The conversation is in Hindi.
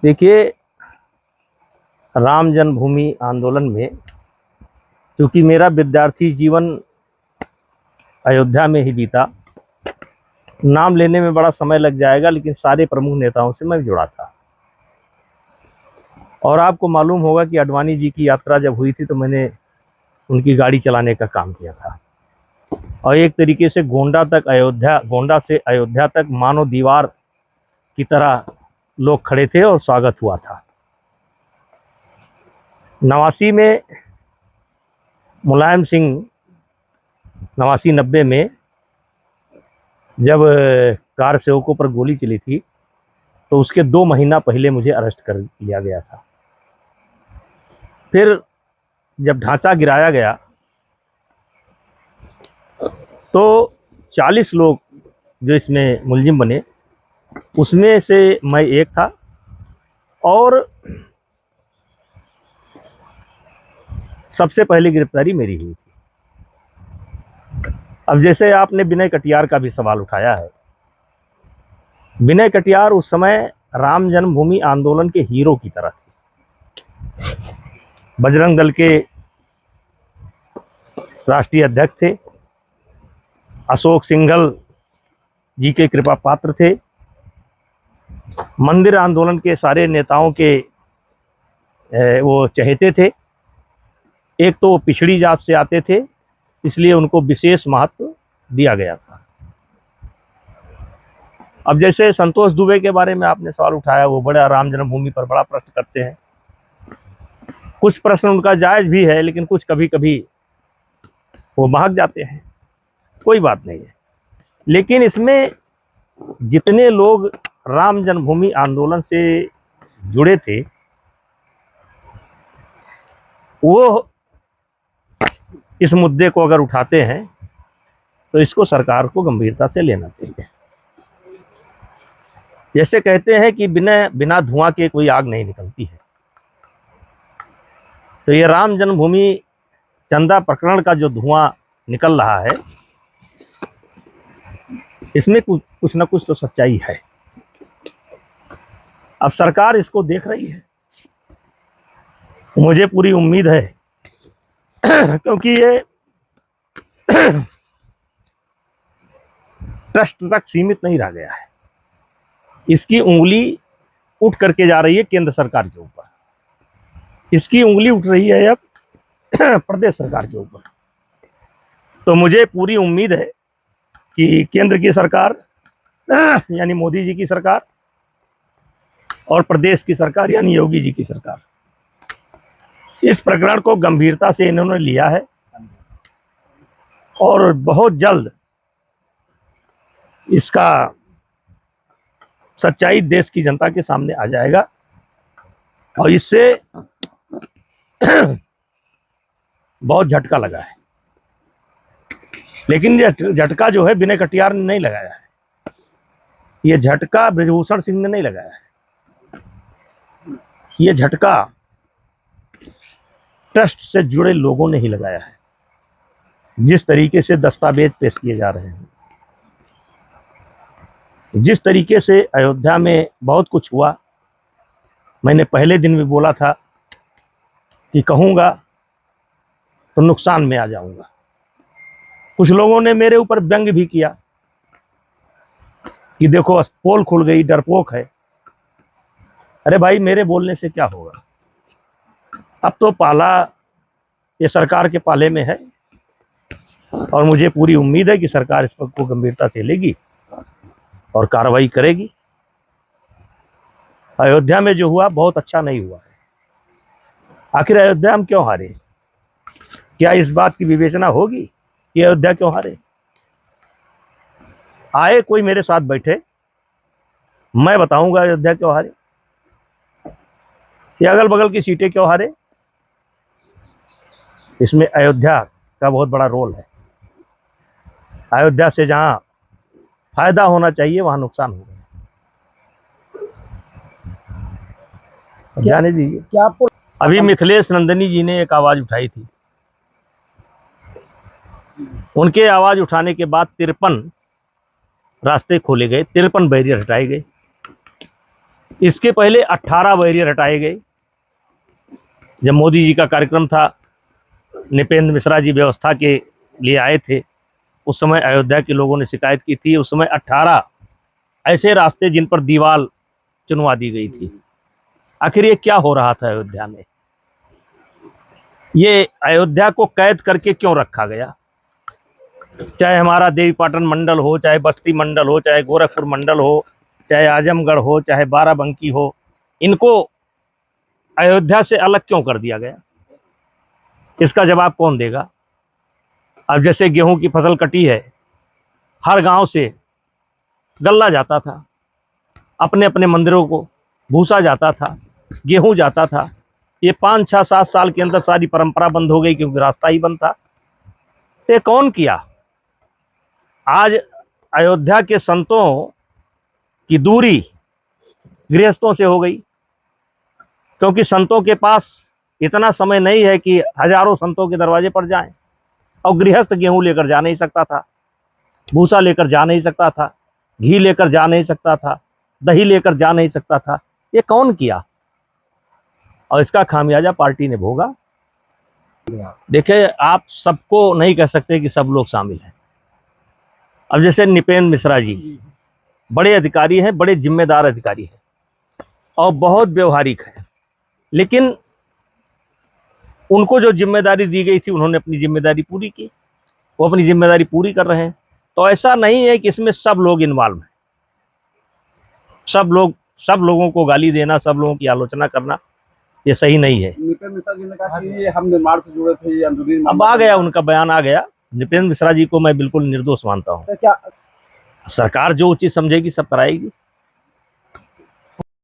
देखिए, राम जन्मभूमि आंदोलन में क्योंकि मेरा विद्यार्थी जीवन अयोध्या में ही बीता, नाम लेने में बड़ा समय लग जाएगा, लेकिन सारे प्रमुख नेताओं से मैं जुड़ा था। और आपको मालूम होगा कि आडवाणी जी की यात्रा जब हुई थी तो मैंने उनकी गाड़ी चलाने का काम किया था। और एक तरीके से गोंडा से अयोध्या तक मानो दीवार की तरह लोग खड़े थे और स्वागत हुआ था। 89 में मुलायम सिंह 89-90 में जब कार सेवकों पर गोली चली थी तो उसके 2 महीना पहले मुझे अरेस्ट कर लिया गया था। फिर जब ढांचा गिराया गया तो 40 लोग जो इसमें मुलजिम बने, उसमें से मैं एक था। और सबसे पहले गिरफ्तारी मेरी हुई थी। अब जैसे आपने विनय कटियार का भी सवाल उठाया है, विनय कटियार उस समय राम जन्मभूमि आंदोलन के हीरो की तरह थे। बजरंग दल के राष्ट्रीय अध्यक्ष थे, अशोक सिंघल जी के कृपा पात्र थे, मंदिर आंदोलन के सारे नेताओं के वो चहेते थे। एक तो वो पिछड़ी जात से आते थे, इसलिए उनको विशेष महत्व दिया गया था। अब जैसे संतोष दुबे के बारे में आपने सवाल उठाया, वो बड़ा राम जन्मभूमि पर बड़ा प्रश्न करते हैं। कुछ प्रश्न उनका जायज भी है, लेकिन कुछ कभी कभी वो महक जाते हैं, कोई बात नहीं है। लेकिन इसमें जितने लोग राम जन्मभूमि आंदोलन से जुड़े थे, वो इस मुद्दे को अगर उठाते हैं तो इसको सरकार को गंभीरता से लेना चाहिए। जैसे कहते हैं कि बिना धुआं के कोई आग नहीं निकलती है, तो ये राम जन्मभूमि चंदा प्रकरण का जो धुआं निकल रहा है, इसमें कुछ ना कुछ तो सच्चाई है। अब सरकार इसको देख रही है, मुझे पूरी उम्मीद है क्योंकि ये ट्रस्ट तक सीमित नहीं रह गया है, इसकी उंगली उठ करके जा रही है केंद्र सरकार के ऊपर, इसकी उंगली उठ रही है अब प्रदेश सरकार के ऊपर। तो मुझे पूरी उम्मीद है कि केंद्र की सरकार यानी मोदी जी की सरकार और प्रदेश की सरकार यानी योगी जी की सरकार, इस प्रकरण को गंभीरता से इन्होंने लिया है और बहुत जल्द इसका सच्चाई देश की जनता के सामने आ जाएगा। और इससे बहुत झटका लगा है, लेकिन ये झटका जो है विनय कटियार ने नहीं लगाया है, ये झटका बृजभूषण सिंह ने नहीं लगाया है, ये झटका ट्रस्ट से जुड़े लोगों ने ही लगाया है। जिस तरीके से दस्तावेज पेश किए जा रहे हैं, जिस तरीके से अयोध्या में बहुत कुछ हुआ, मैंने पहले दिन भी बोला था कि कहूँगा तो नुकसान में आ जाऊंगा। कुछ लोगों ने मेरे ऊपर व्यंग भी किया कि देखो पोल खुल गई, डरपोक है। अरे भाई, मेरे बोलने से क्या होगा? अब तो पाला ये सरकार के पाले में है और मुझे पूरी उम्मीद है कि सरकार इस पर को गंभीरता से लेगी और कार्रवाई करेगी। अयोध्या में जो हुआ बहुत अच्छा नहीं हुआ है। आखिर अयोध्या हम क्यों हारे? क्या इस बात की विवेचना होगी कि अयोध्या क्यों हारे? आए कोई मेरे साथ बैठे, मैं बताऊंगा अयोध्या क्यों हारे, ये अगल बगल की सीटें क्यों हारे। इसमें अयोध्या का बहुत बड़ा रोल है। अयोध्या से जहां फायदा होना चाहिए वहां नुकसान हो गया। जाने दीजिए। क्या आपको अभी मिथिलेश नंदनी जी ने एक आवाज उठाई थी, उनके आवाज उठाने के बाद 53 रास्ते खोले गए, 53 बैरियर हटाए गए। इसके पहले 18 बैरियर हटाए गए। जब मोदी जी का कार्यक्रम था, नृपेंद्र मिश्रा जी व्यवस्था के लिए आए थे, उस समय अयोध्या के लोगों ने शिकायत की थी। उस समय 18 ऐसे रास्ते जिन पर दीवार चुनवा दी गई थी। आखिर ये क्या हो रहा था अयोध्या में? ये अयोध्या को कैद करके क्यों रखा गया? चाहे हमारा देवीपाटन मंडल हो, चाहे बस्ती मंडल हो, चाहे गोरखपुर मंडल हो, चाहे आजमगढ़ हो, चाहे बाराबंकी हो, इनको अयोध्या से अलग क्यों कर दिया गया? इसका जवाब कौन देगा? अब जैसे गेहूं की फसल कटी है, हर गांव से गल्ला जाता था, अपने अपने मंदिरों को भूसा जाता था, गेहूं जाता था। ये 5, 6, 7 साल के अंदर सारी परंपरा बंद हो गई, क्योंकि रास्ता ही बंद था। ये कौन किया? आज अयोध्या के संतों की दूरी गृहस्थों से हो गई, क्योंकि संतों के पास इतना समय नहीं है कि हजारों संतों के दरवाजे पर जाएं। और गृहस्थ गेहूं लेकर जा नहीं सकता था, भूसा लेकर जा नहीं सकता था, घी लेकर जा नहीं सकता था, दही लेकर जा नहीं सकता था। ये कौन किया? और इसका खामियाजा पार्टी ने भोगा। देखिए, आप सबको नहीं कह सकते कि सब लोग शामिल हैं। अब जैसे नृपेंद्र मिश्रा जी बड़े अधिकारी हैं, बड़े जिम्मेदार अधिकारी हैं और बहुत व्यवहारिक हैं, लेकिन उनको जो जिम्मेदारी दी गई थी, उन्होंने अपनी जिम्मेदारी पूरी की। वो अपनी जिम्मेदारी पूरी कर रहे हैं। तो ऐसा नहीं है कि इसमें सब लोग इन्वॉल्व हैं। सब लोगों को गाली देना, सब लोगों की आलोचना करना, ये सही नहीं है। नृपेंद्र मिश्रा जी ने कहा कि ये हम निर्माण से जुड़े थे, ये अंदरूनी अब आ गया, उनका बयान आ गया। नृपेंद्र मिश्रा जी को मैं बिल्कुल निर्दोष मानता हूँ। क्या सरकार जो उचित समझेगी सब कराएगी।